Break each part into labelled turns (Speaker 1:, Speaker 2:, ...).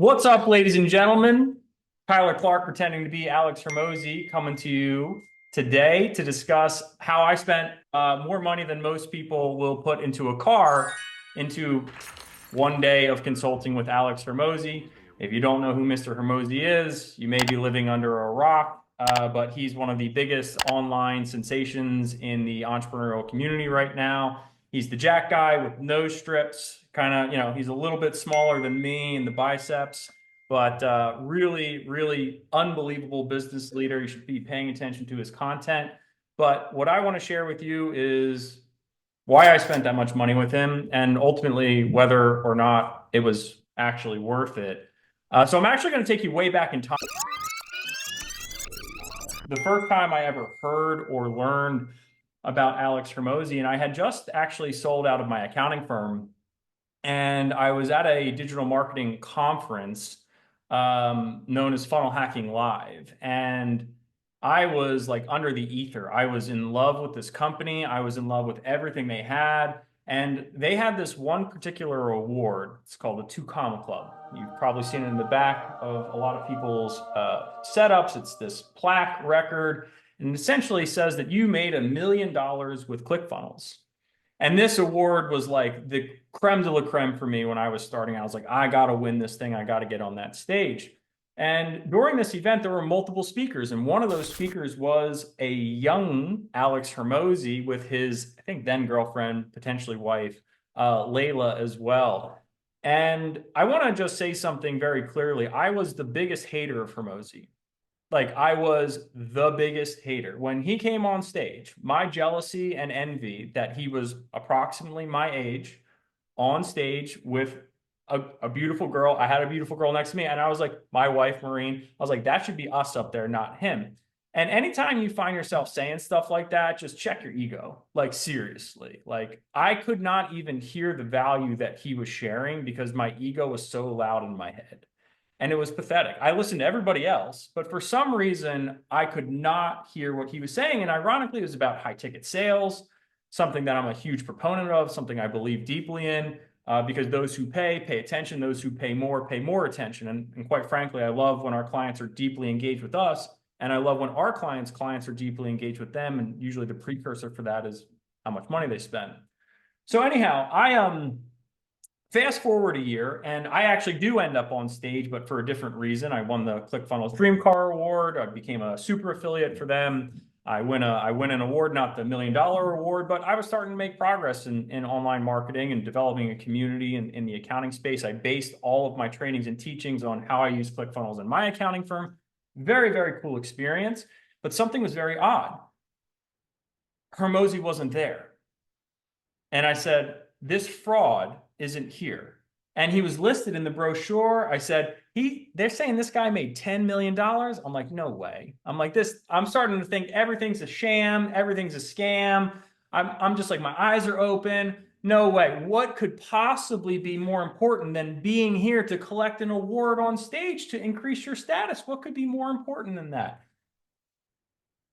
Speaker 1: What's up, ladies and gentlemen? Tyler Clark pretending to be Alex Hormozi coming to you today to discuss how I spent more money than most people will put into a car into one day of consulting with Alex Hormozi. If you don't know who Mr. Hormozi is, you may be living under a rock, but he's one of the biggest online sensations in the entrepreneurial community right now. He's the jack guy with nose strips, kind of, he's a little bit smaller than me in the biceps, but really, really unbelievable business leader. You should be paying attention to his content. But what I want to share with you is why I spent that much money with him and ultimately whether or not it was actually worth it. So I'm actually going to take you way back in time. The first time I ever heard or learned about Alex Hormozi, and I had just actually sold out of my accounting firm, and I was at a digital marketing conference known as Funnel Hacking Live, and I was like under the ether. I was in love with this company. I was in love with everything they had. And they had this one particular award. It's called the Two Comma Club. You've probably seen it in the back of a lot of people's setups. It's this plaque record, and essentially says that you made $1 million with ClickFunnels. And this award was like the creme de la creme for me when I was starting. I was like, I got to win this thing. I got to get on that stage. And during this event, there were multiple speakers. And one of those speakers was a young Alex Hormozi with his, I think, then girlfriend, potentially wife, Layla as well. And I want to just say something very clearly. I was the biggest hater of Hormozi. Like, I was the biggest hater. When he came on stage, my jealousy and envy that he was approximately my age on stage with a beautiful girl. I had a beautiful girl next to me, and I was like, my wife, Maureen, I was like, that should be us up there, not him. And anytime you find yourself saying stuff like that, just check your ego. Like, seriously. Like, I could not even hear the value that he was sharing because my ego was so loud in my head. And it was pathetic. I listened to everybody else, but for some reason, I could not hear what he was saying. And ironically, it was about high ticket sales, something that I'm a huge proponent of, something I believe deeply in, because those who pay attention, those who pay more attention. And quite frankly, I love when our clients are deeply engaged with us. And I love when our clients are deeply engaged with them. And usually the precursor for that is how much money they spend. So anyhow, fast forward a year, and I actually do end up on stage, but for a different reason. I won the ClickFunnels Dream Car Award. I became a super affiliate for them. I win an award, not the $1 million award, but I was starting to make progress in online marketing and developing a community in the accounting space. I based all of my trainings and teachings on how I use ClickFunnels in my accounting firm. Very, very cool experience, but something was very odd. Hormozi wasn't there. And I said, this fraud isn't here. And he was listed in the brochure. I said, they're saying this guy made $10 million. I'm like, no way. I'm like, I'm starting to think everything's a sham, everything's a scam. I'm just like, my eyes are open. No way. What could possibly be more important than being here to collect an award on stage to increase your status? What could be more important than that?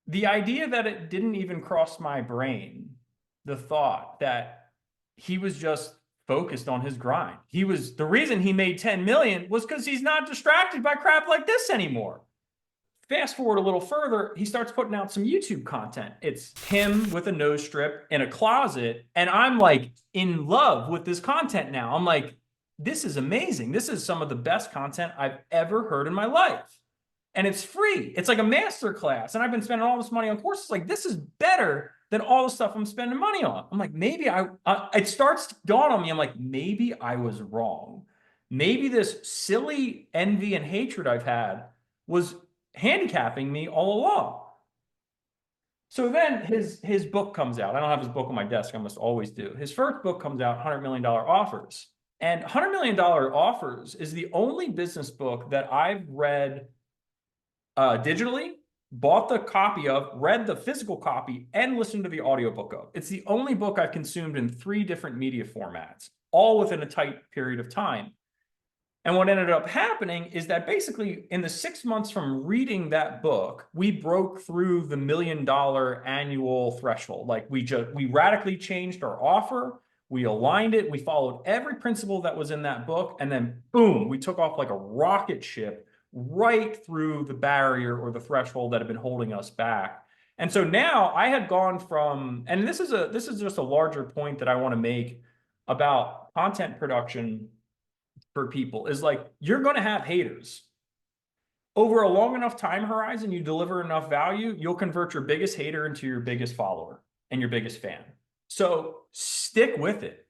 Speaker 1: The idea that it didn't even cross my brain, the thought that he was just focused on his grind. The reason he made 10 million was because he's not distracted by crap like this anymore. Fast forward a little further, he starts putting out some YouTube content. It's him with a nose strip in a closet, and I'm like in love with this content now. I'm like, this is amazing. This is some of the best content I've ever heard in my life. And it's free. It's like a master class. And I've been spending all this money on courses. Like, this is better than all the stuff I'm spending money on. I'm like, maybe it starts to dawn on me. I'm like, maybe I was wrong. Maybe this silly envy and hatred I've had was handicapping me all along. So then his book comes out. I don't have his book on my desk. I must always do. His first book comes out, $100 million Offers. And $100 million Offers is the only business book that I've read digitally, bought the copy of, read the physical copy, and listened to the audiobook of. It's the only book I've consumed in 3 different media formats, all within a tight period of time. And what ended up happening is that basically in the 6 months from reading that book, we broke through the $1 million annual threshold. Like, we radically changed our offer. We aligned it. We followed every principle that was in that book. And then boom, we took off like a rocket ship right through the barrier or the threshold that had been holding us back. And so now I had gone from, and this is just a larger point that I want to make about content production for people, is like, you're going to have haters. Over a long enough time horizon, you deliver enough value, you'll convert your biggest hater into your biggest follower and your biggest fan. So stick with it.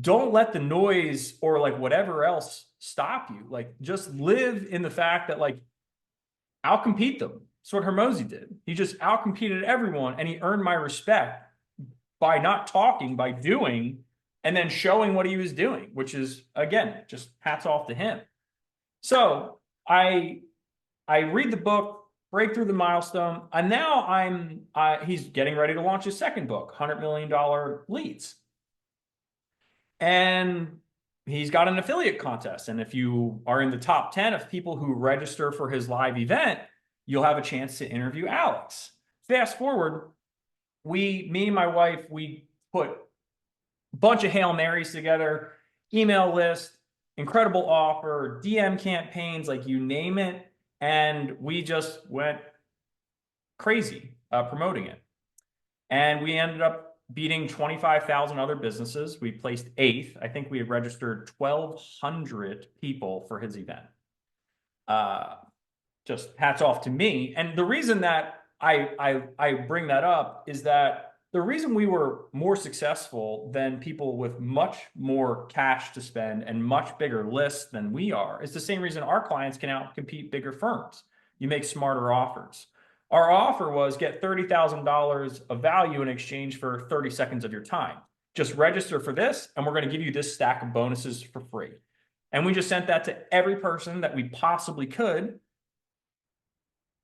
Speaker 1: Don't let the noise or like whatever else stop you. Like, just live in the fact that, like, outcompete them. That's what Hormozi did. He just outcompeted everyone, and he earned my respect by not talking, by doing, and then showing what he was doing, which is, again, just hats off to him. So I read the book, break through the milestone, and now he's getting ready to launch his second book, $100 million Leads. And he's got an affiliate contest. And if you are in the top 10 of people who register for his live event, you'll have a chance to interview Alex. Fast forward, me and my wife, we put a bunch of Hail Marys together, email list, incredible offer, DM campaigns, like you name it. And we just went crazy promoting it. And we ended up beating 25,000 other businesses. We placed 8th. I think we had registered 1,200 people for his event. Just hats off to me. And the reason that I bring that up is that the reason we were more successful than people with much more cash to spend and much bigger lists than we are is the same reason our clients can outcompete bigger firms. You make smarter offers. Our offer was get $30,000 of value in exchange for 30 seconds of your time. Just register for this, and we're going to give you this stack of bonuses for free. And we just sent that to every person that we possibly could.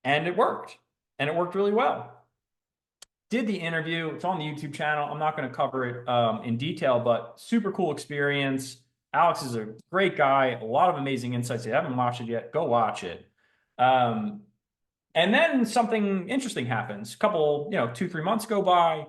Speaker 1: And it worked. And it worked really well. Did the interview. It's on the YouTube channel. I'm not going to cover it in detail, but super cool experience. Alex is a great guy. A lot of amazing insights. If you haven't watched it yet, go watch it. And then something interesting happens. A couple, 2-3 months go by,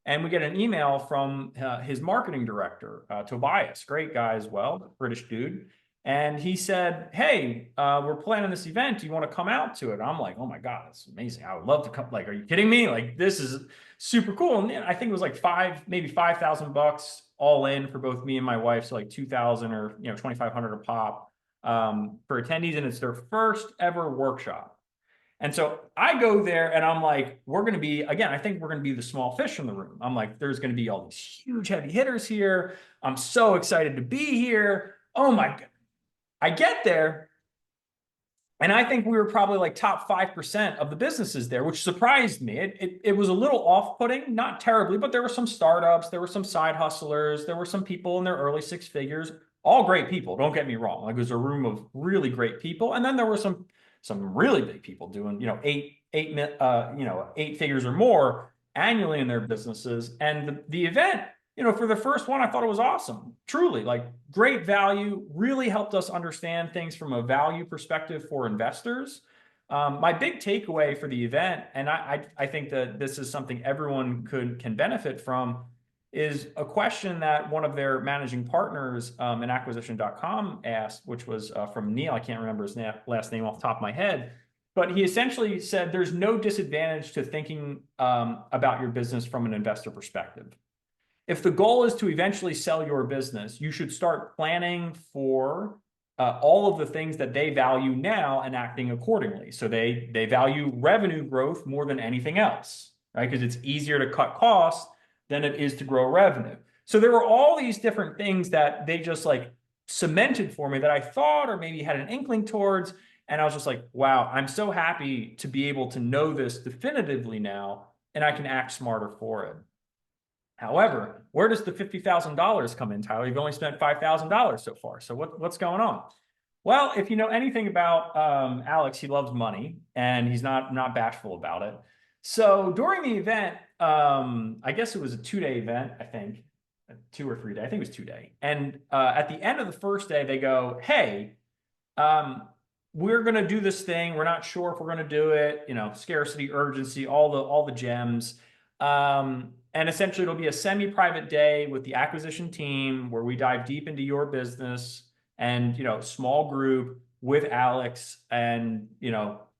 Speaker 1: and we get an email from his marketing director, Tobias, great guy as well, British dude. And he said, hey, we're planning this event. Do you want to come out to it? I'm like, oh my God, that's amazing. I would love to come. Like, are you kidding me? Like, this is super cool. And I think it was like maybe $5,000 all in for both me and my wife. So like 2,000 or, 2,500 a pop for attendees. And it's their first ever workshop. And so I go there and I'm like, I think we're going to be the small fish in the room. I'm like, there's going to be all these huge heavy hitters here. I'm so excited to be here. Oh my God. I get there, and I think we were probably like top 5% of the businesses there, which surprised me. It was a little off-putting, not terribly, but there were some startups, there were some side hustlers, there were some people in their early 6 figures, all great people, don't get me wrong. Like, it was a room of really great people. And then there were some really big people doing, 8 figures or more annually in their businesses. And the event, for the first one, I thought it was awesome. Truly, like, great value, really helped us understand things from a value perspective for investors. My big takeaway for the event, and I think that this is something everyone can benefit from, is a question that one of their managing partners in acquisition.com asked, which was from Neil. I can't remember his last name off the top of my head. But he essentially said there's no disadvantage to thinking about your business from an investor perspective. If the goal is to eventually sell your business, you should start planning for all of the things that they value now and acting accordingly. So they value revenue growth more than anything else, right? Because it's easier to cut costs than it is to grow revenue. So there were all these different things that they just like cemented for me that I thought or maybe had an inkling towards. And I was just like, wow, I'm so happy to be able to know this definitively now, and I can act smarter for it. However, where does the $50,000 come in, Tyler? You've only spent $5,000 so far. So what's going on? Well, if you know anything about Alex, he loves money, and he's not bashful about it. So during the event, I guess it was a 2-day event, I think, 2 or 3 day. I think it was 2-day. And at the end of the first day, they go, hey, we're going to do this thing. We're not sure if we're going to do it. Scarcity, urgency, all the gems. And essentially it'll be a semi-private day with the acquisition team where we dive deep into your business and, small group with Alex and,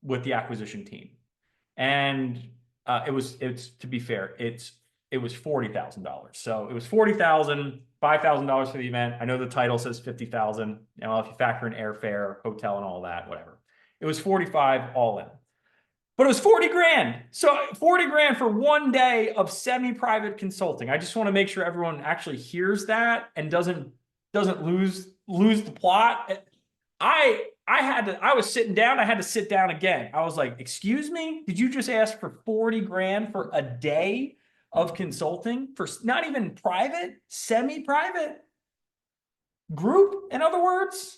Speaker 1: with the acquisition team. And it's to be fair, it was $40,000. So it was 40,000, $5,000 for the event. I know the title says 50,000. If you factor in airfare, hotel and all that, whatever. It was 45 all in. But it was 40 grand. So 40 grand for one day of semi-private consulting. I just want to make sure everyone actually hears that and doesn't lose the plot. I was sitting down. I had to sit down again. I was like, excuse me? Did you just ask for 40 grand for a day of consulting for not even private, semi-private group? In other words,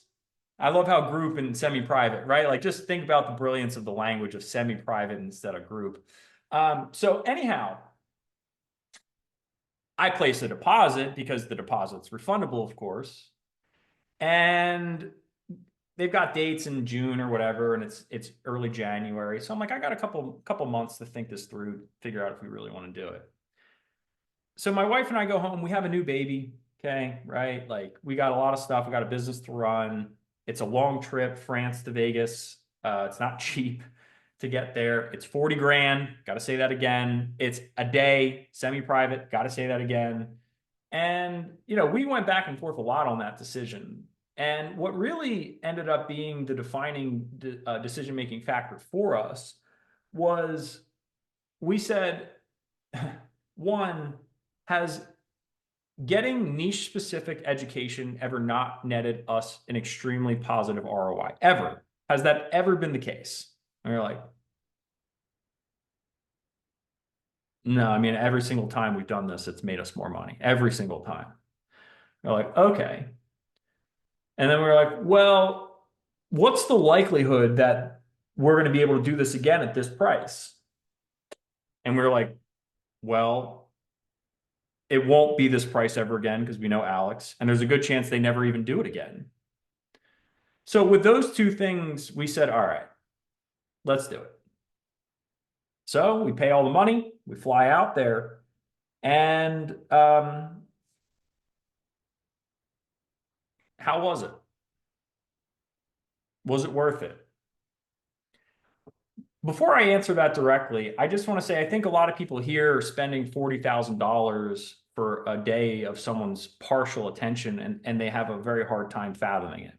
Speaker 1: I love how group and semi-private, right? Like just think about the brilliance of the language of semi-private instead of group. So anyhow, I place a deposit because the deposit's refundable, of course. And they've got dates in June or whatever, and it's early January. So I'm like, I got a couple months to think this through, figure out if we really want to do it. So my wife and I go home. We have a new baby, okay, right? Like we got a lot of stuff. We got a business to run. It's a long trip, France to Vegas. It's not cheap to get there. It's 40 grand. Got to say that again. It's a day, semi-private. Got to say that again. And, we went back and forth a lot on that decision. And what really ended up being the defining decision-making factor for us was we said, one, has getting niche specific education ever not netted us an extremely positive ROI? Ever? Has that ever been the case? And you're like, no, I mean, every single time we've done this, it's made us more money. Every single time. You're like, okay. And then we're like, well, what's the likelihood that we're going to be able to do this again at this price? And we're like, well, it won't be this price ever again because we know Alex, and there's a good chance they never even do it again. So with those two things, we said, all right, let's do it. So we pay all the money, we fly out there, and how was it? Was it worth it? Before I answer that directly, I just want to say I think a lot of people here are spending $40,000 for a day of someone's partial attention, and they have a very hard time fathoming it.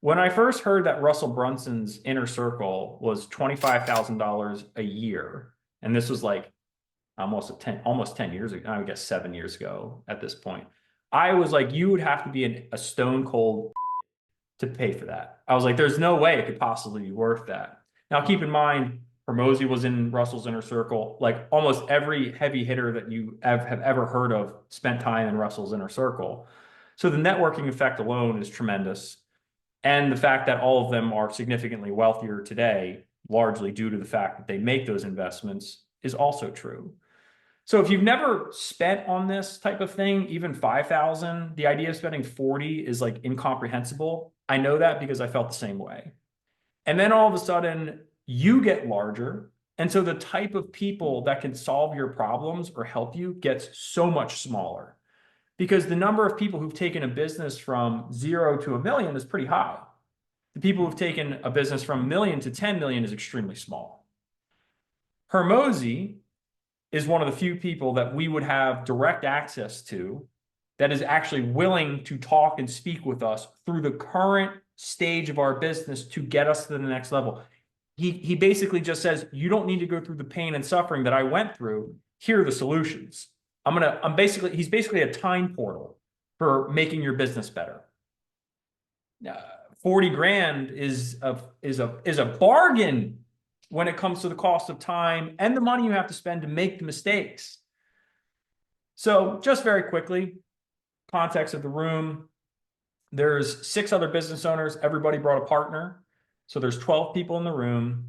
Speaker 1: When I first heard that Russell Brunson's inner circle was $25,000 a year, and this was like almost 10 years ago, I guess 7 years ago at this point, I was like, you would have to be a stone cold to pay for that. I was like, there's no way it could possibly be worth that. Now, keep in mind, Hormozi was in Russell's inner circle. Like almost every heavy hitter that you have ever heard of spent time in Russell's inner circle. So the networking effect alone is tremendous. And the fact that all of them are significantly wealthier today, largely due to the fact that they make those investments, is also true. So if you've never spent on this type of thing, even 5,000, the idea of spending 40 is like incomprehensible. I know that because I felt the same way. And then all of a sudden you get larger. And so the type of people that can solve your problems or help you gets so much smaller, because the number of people who've taken a business from 0 to 1 million is pretty high. The people who've taken a business from 1 million to 10 million is extremely small. Hormozi is one of the few people that we would have direct access to that is actually willing to talk and speak with us through the current stage of our business to get us to the next level. He basically just says, you don't need to go through the pain and suffering that I went through. Here are the solutions. He's basically a time portal for making your business better. 40 grand is a bargain when it comes to the cost of time and the money you have to spend to make the mistakes. So just very quickly, context of the room, there's 6 other business owners. Everybody brought a partner. So there's 12 people in the room,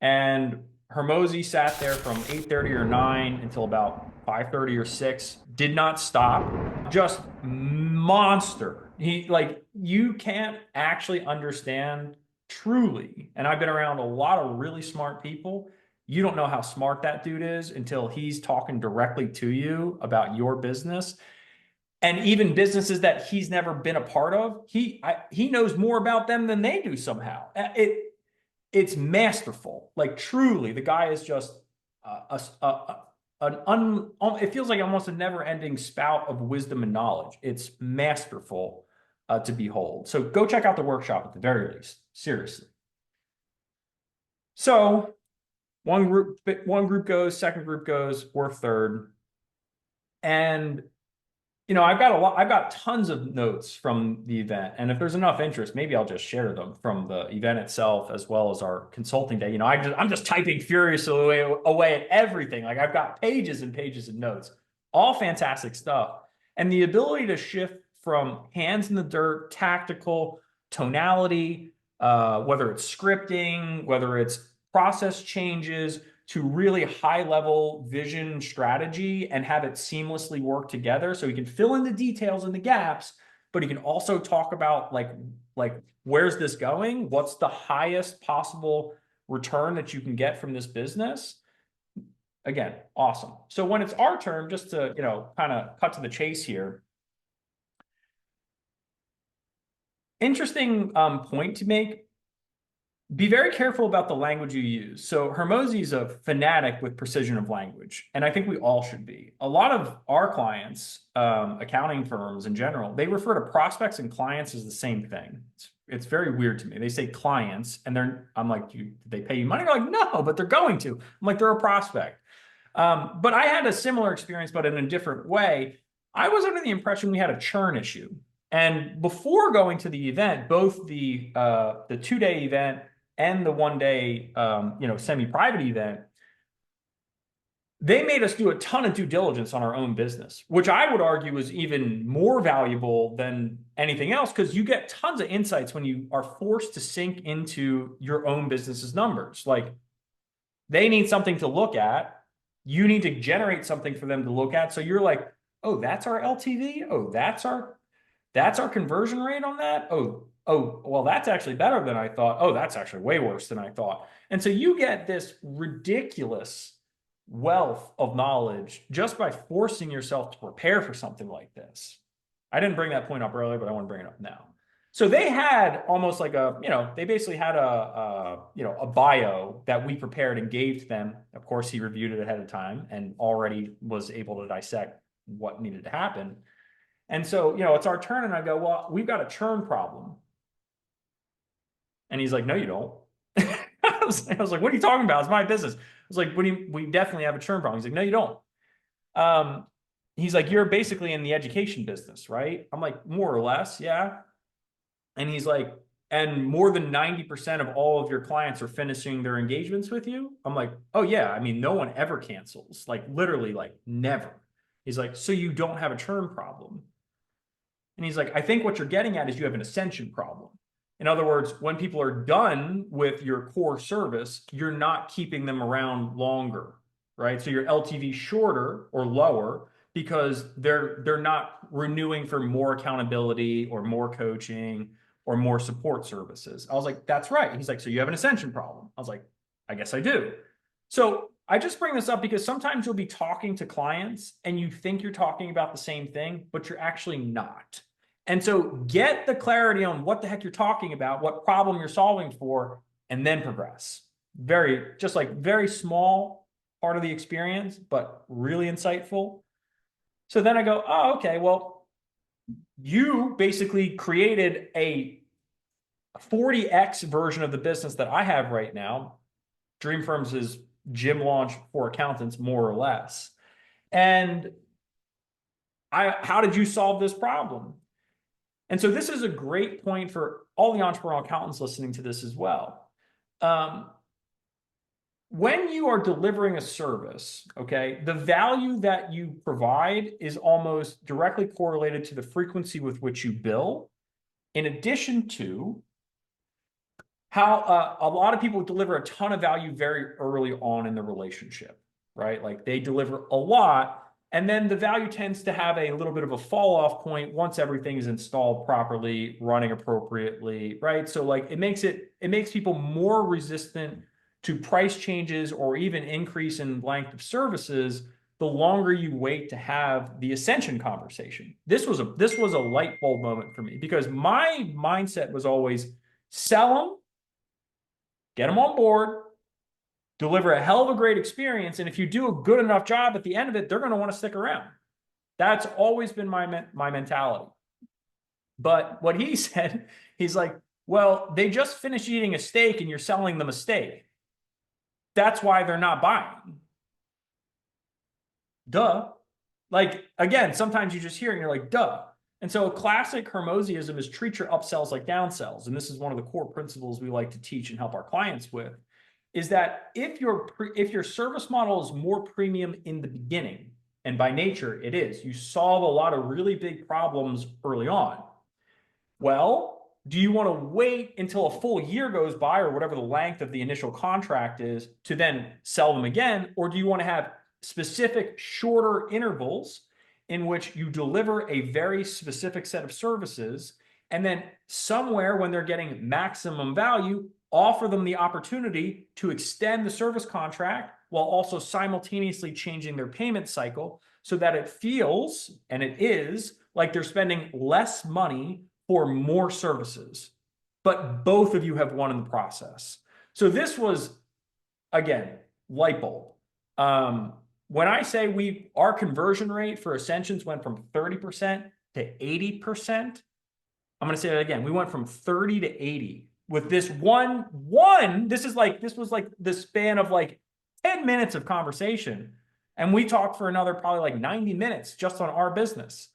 Speaker 1: and Hormozi sat there from 8:30 or 9 until about 5:30 or 6, did not stop, just monster. You can't actually understand truly, and I've been around a lot of really smart people, you don't know how smart that dude is until he's talking directly to you about your business. And even businesses that he's never been a part of, he knows more about them than they do somehow. It's masterful. Like truly, the guy is just it feels like almost a never-ending spout of wisdom and knowledge. It's masterful to behold. So go check out the workshop at the very least. Seriously. So one group goes, second group goes, we're third. And I've got tons of notes from the event. And if there's enough interest, maybe I'll just share them from the event itself as well as our consulting day. I'm just typing furiously away at everything. Like I've got pages and pages of notes, all fantastic stuff. And the ability to shift from hands in the dirt, tactical, tonality, whether it's scripting, whether it's process changes, to really high level vision strategy and have it seamlessly work together. So you can fill in the details and the gaps, but you can also talk about like where's this going? What's the highest possible return that you can get from this business? Again, awesome. So when it's our turn, just to, kind of cut to the chase here. Interesting point to make. Be very careful about the language you use. So Hormozi is a fanatic with precision of language, and I think we all should be. A lot of our clients, accounting firms in general, they refer to prospects and clients as the same thing. It's very weird to me. They say clients, and I'm like, did they pay you money? They're like, no, but they're going to. I'm like, they're a prospect. But I had a similar experience, but in a different way. I was under the impression we had a churn issue. And before going to the event, both the 2-day event and the 1-day, semi-private event, they made us do a ton of due diligence on our own business, which I would argue is even more valuable than anything else because you get tons of insights when you are forced to sink into your own business's numbers. Like they need something to look at. You need to generate something for them to look at. So you're like, oh, that's our LTV. Oh, that's our conversion rate on that. Oh, well, that's actually better than I thought. Oh, that's actually way worse than I thought. And so you get this ridiculous wealth of knowledge just by forcing yourself to prepare for something like this. I didn't bring that point up earlier, but I want to bring it up now. So they had almost like they basically had a bio that we prepared and gave to them. Of course, he reviewed it ahead of time and already was able to dissect what needed to happen. And so, it's our turn. And I go, well, we've got a churn problem. And he's like, no, you don't. I was like, what are you talking about? It's my business. I was like, we definitely have a churn problem. He's like, no, you don't. He's like, you're basically in the education business, right? I'm like, more or less, yeah. And he's like, and more than 90% of all of your clients are finishing their engagements with you. I'm like, oh yeah. I mean, no one ever cancels, like literally like never. He's like, so you don't have a churn problem. And he's like, I think what you're getting at is you have an ascension problem. In other words, when people are done with your core service, you're not keeping them around longer, right? So your LTV shorter or lower because they're not renewing for more accountability or more coaching or more support services. I was like, that's right. He's like, so you have an ascension problem. I was like, I guess I do. So I just bring this up because sometimes you'll be talking to clients and you think you're talking about the same thing, but you're actually not. And so get the clarity on what the heck you're talking about, what problem you're solving for, and then progress. Very small part of the experience, but really insightful. So then I go, oh, okay, well, you basically created a 40x version of the business that I have right now. Dream Firms is gym launch for accountants, more or less. And how did you solve this problem? And so this is a great point for all the entrepreneurial accountants listening to this as well. When you are delivering a service, okay, the value that you provide is almost directly correlated to the frequency with which you bill, in addition to how a lot of people deliver a ton of value very early on in the relationship, right? Like they deliver a lot, and then the value tends to have a little bit of a fall off point once everything is installed properly, running appropriately, right? So like it makes people more resistant to price changes or even increase in length of services, the longer you wait to have the ascension conversation. This was a light bulb moment for me, because my mindset was always sell them, get them on board, deliver a hell of a great experience, and if you do a good enough job at the end of it, they're going to want to stick around. That's always been my mentality. But what he said, he's like, well, they just finished eating a steak and you're selling them a steak. That's why they're not buying. Duh. Like, again, sometimes you just hear it and you're like, duh. And so a classic Hormoziism is treat your upsells like downsells. And this is one of the core principles we like to teach and help our clients with, is that if your service model is more premium in the beginning, and by nature it is, you solve a lot of really big problems early on. Well, do you want to wait until a full year goes by, or whatever the length of the initial contract is, to then sell them again? Or do you want to have specific shorter intervals in which you deliver a very specific set of services, and then somewhere when they're getting maximum value, offer them the opportunity to extend the service contract while also simultaneously changing their payment cycle, so that it feels, and it is, like they're spending less money for more services, but both of you have won in the process. So this was, again, light bulb. When I say our conversion rate for Ascensions went from 30% to 80%, I'm going to say that again. We went from 30 to 80 with this this was like the span of like 10 minutes of conversation. And we talked for another probably like 90 minutes just on our business.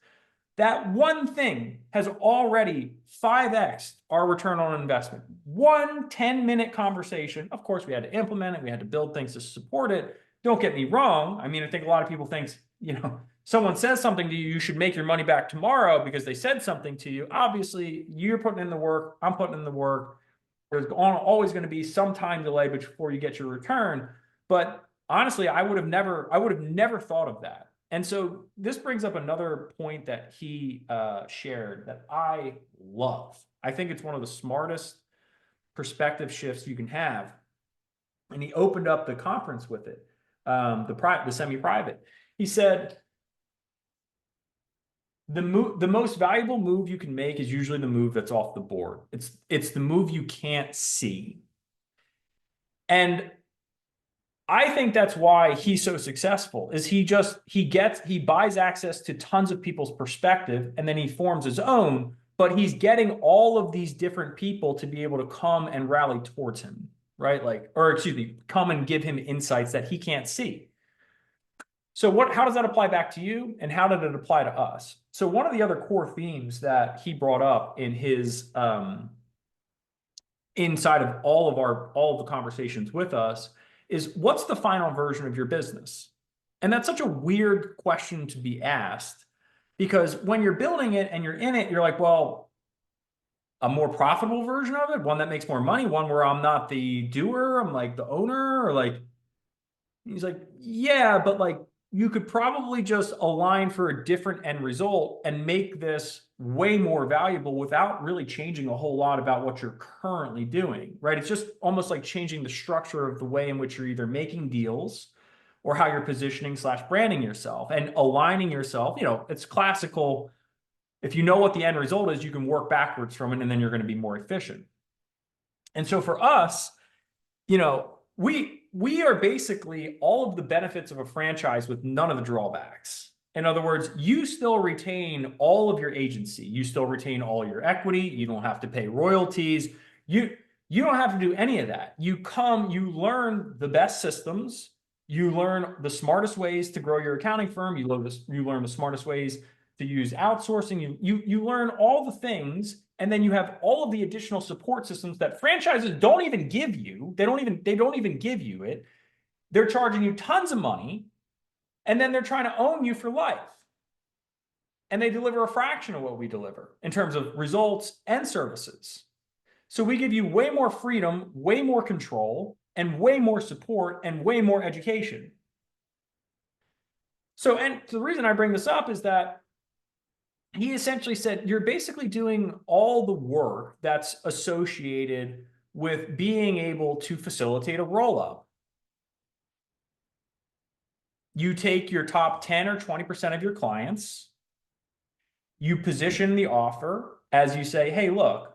Speaker 1: That one thing has already 5x our return on investment. 1 10-minute conversation. Of course, we had to implement it. We had to build things to support it. Don't get me wrong. I mean, I think a lot of people think, someone says something to you, you should make your money back tomorrow because they said something to you. Obviously, you're putting in the work. I'm putting in the work. There's always going to be some time delay before you get your return. But honestly, I would have never thought of that. And so this brings up another point that he shared that I love. I think it's one of the smartest perspective shifts you can have. And he opened up the conference with it, the semi-private. He said, the most valuable move you can make is usually the move that's off the board. It's the move you can't see. And I think that's why he's so successful, is he buys access to tons of people's perspective, and then he forms his own, but he's getting all of these different people to be able to come and rally towards him, right? Come and give him insights that he can't see. So how does that apply back to you, and how did it apply to us? So one of the other core themes that he brought up in his inside of all of the conversations with us is, what's the final version of your business? And that's such a weird question to be asked, because when you're building it and you're in it, you're like, well, a more profitable version of it, one that makes more money, one where I'm not the doer, I'm like the owner, or like, he's like, yeah, but like, you could probably just align for a different end result and make this way more valuable without really changing a whole lot about what you're currently doing, right? It's just almost like changing the structure of the way in which you're either making deals or how you're positioning / branding yourself and aligning yourself. It's classical. If you know what the end result is, you can work backwards from it, and then you're going to be more efficient. And so for us, we are basically all of the benefits of a franchise with none of the drawbacks. In other words, you still retain all of your agency. You still retain all your equity. You don't have to pay royalties. You don't have to do any of that. You learn the best systems. You learn the smartest ways to grow your accounting firm. You learn the smartest ways to use outsourcing. You learn all the things. And then you have all of the additional support systems that franchises don't even give you. They don't even give you it. They're charging you tons of money, and then they're trying to own you for life. And they deliver a fraction of what we deliver in terms of results and services. So we give you way more freedom, way more control, and way more support, and way more education. So, and the reason I bring this up is that he essentially said, you're basically doing all the work that's associated with being able to facilitate a roll-up. You take your top 10 or 20% of your clients, you position the offer as you say, hey, look,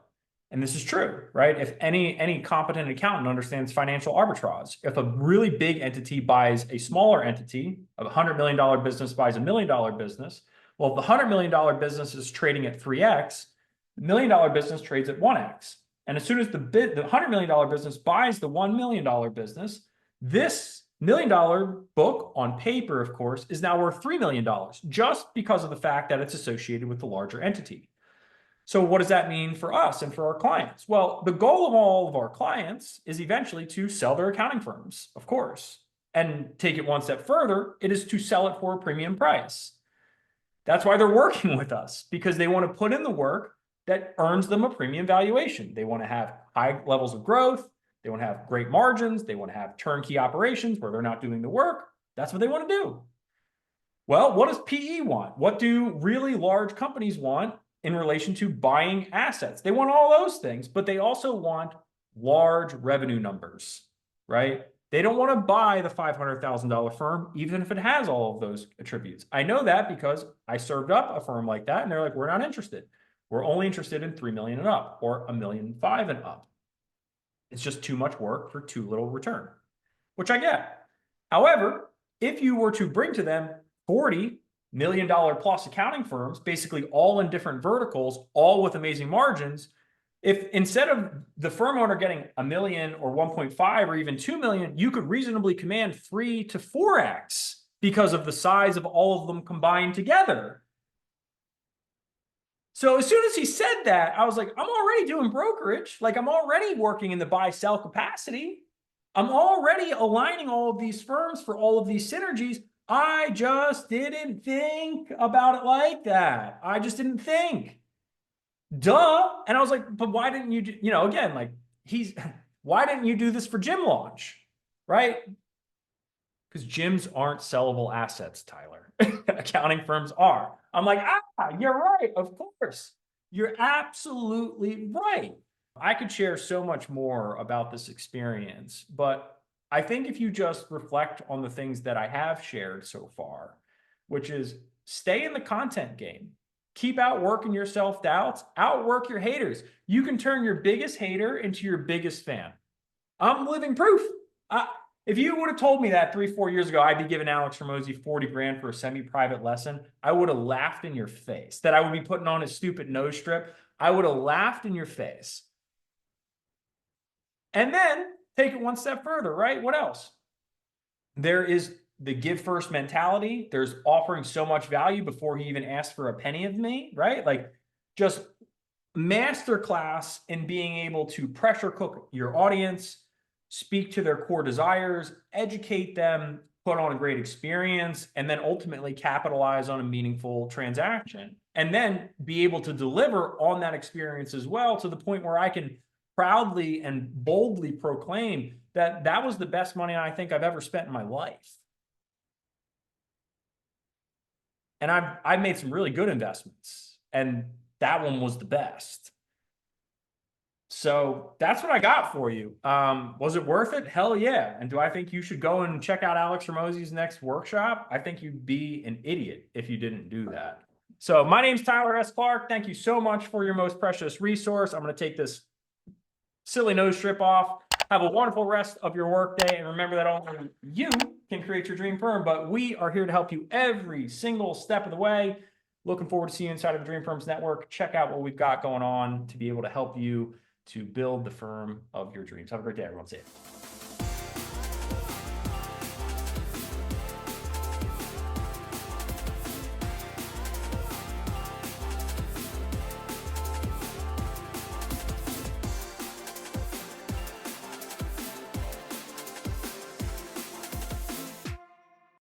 Speaker 1: and this is true, right? If any competent accountant understands financial arbitrage, if a really big entity buys a smaller entity, a $100 million business buys a $1 million business, well, if the $100 million business is trading at 3x, the $1 million business trades at 1x. And as soon as the $100 million business buys the $1 million business, this $1 million book on paper, of course, is now worth $3 million just because of the fact that it's associated with the larger entity. So what does that mean for us and for our clients? Well, the goal of all of our clients is eventually to sell their accounting firms, of course, and take it one step further. It is to sell it for a premium price. That's why they're working with us, because they want to put in the work that earns them a premium valuation. They want to have high levels of growth. They want to have great margins. They want to have turnkey operations where they're not doing the work. That's what they want to do. Well, what does PE want? What do really large companies want in relation to buying assets? They want all those things, but they also want large revenue numbers, right? They don't want to buy the $500,000 firm, even if it has all of those attributes. I know that because I served up a firm like that, and they're like, we're not interested. We're only interested in 3 million and up, or 1.5 million and up. It's just too much work for too little return, which I get. However, if you were to bring to them $40 million plus accounting firms, basically all in different verticals, all with amazing margins, if instead of the firm owner getting 1 million or 1.5 or even 2 million, you could reasonably command 3 to 4x because of the size of all of them combined together. So as soon as he said that, I was like, I'm already doing brokerage. Like, I'm already working in the buy-sell capacity. I'm already aligning all of these firms for all of these synergies. I just didn't think about it like that. I just didn't think. Duh. And I was like, but why didn't you do, again, like why didn't you do this for gym launch? Right? Because gyms aren't sellable assets, Tyler. Accounting firms are. I'm like, you're right. Of course. You're absolutely right. I could share so much more about this experience, but I think if you just reflect on the things that I have shared so far, which is stay in the content game, keep outworking your self-doubts, outwork your haters. You can turn your biggest hater into your biggest fan. I'm living proof. If you would have told me that 3-4 years ago, I'd be giving Alex Hormozi 40 grand for a semi-private lesson, I would have laughed in your face. That I would be putting on a stupid nose strip, I would have laughed in your face. And then take it one step further, right? What else? There is the give first mentality. There's offering so much value before he even asks for a penny of me, right? Like, just masterclass in being able to pressure cook your audience, speak to their core desires, educate them, put on a great experience, and then ultimately capitalize on a meaningful transaction. And then be able to deliver on that experience as well, to the point where I can proudly and boldly proclaim that that was the best money I think I've ever spent in my life. And I've made some really good investments, and that one was the best. So that's what I got for you. Was it worth it? Hell yeah. And do I think you should go and check out Alex Hormozi's next workshop? I think you'd be an idiot if you didn't do that. So my name's Tyler S. Clark. Thank you so much for your most precious resource. I'm going to take this silly nose strip off. Have a wonderful rest of your workday. And remember that only you can create your dream firm, but we are here to help you every single step of the way. Looking forward to seeing you inside of the Dream Firms Network. Check out what we've got going on to be able to help you to build the firm of your dreams. Have a great day, everyone. See you.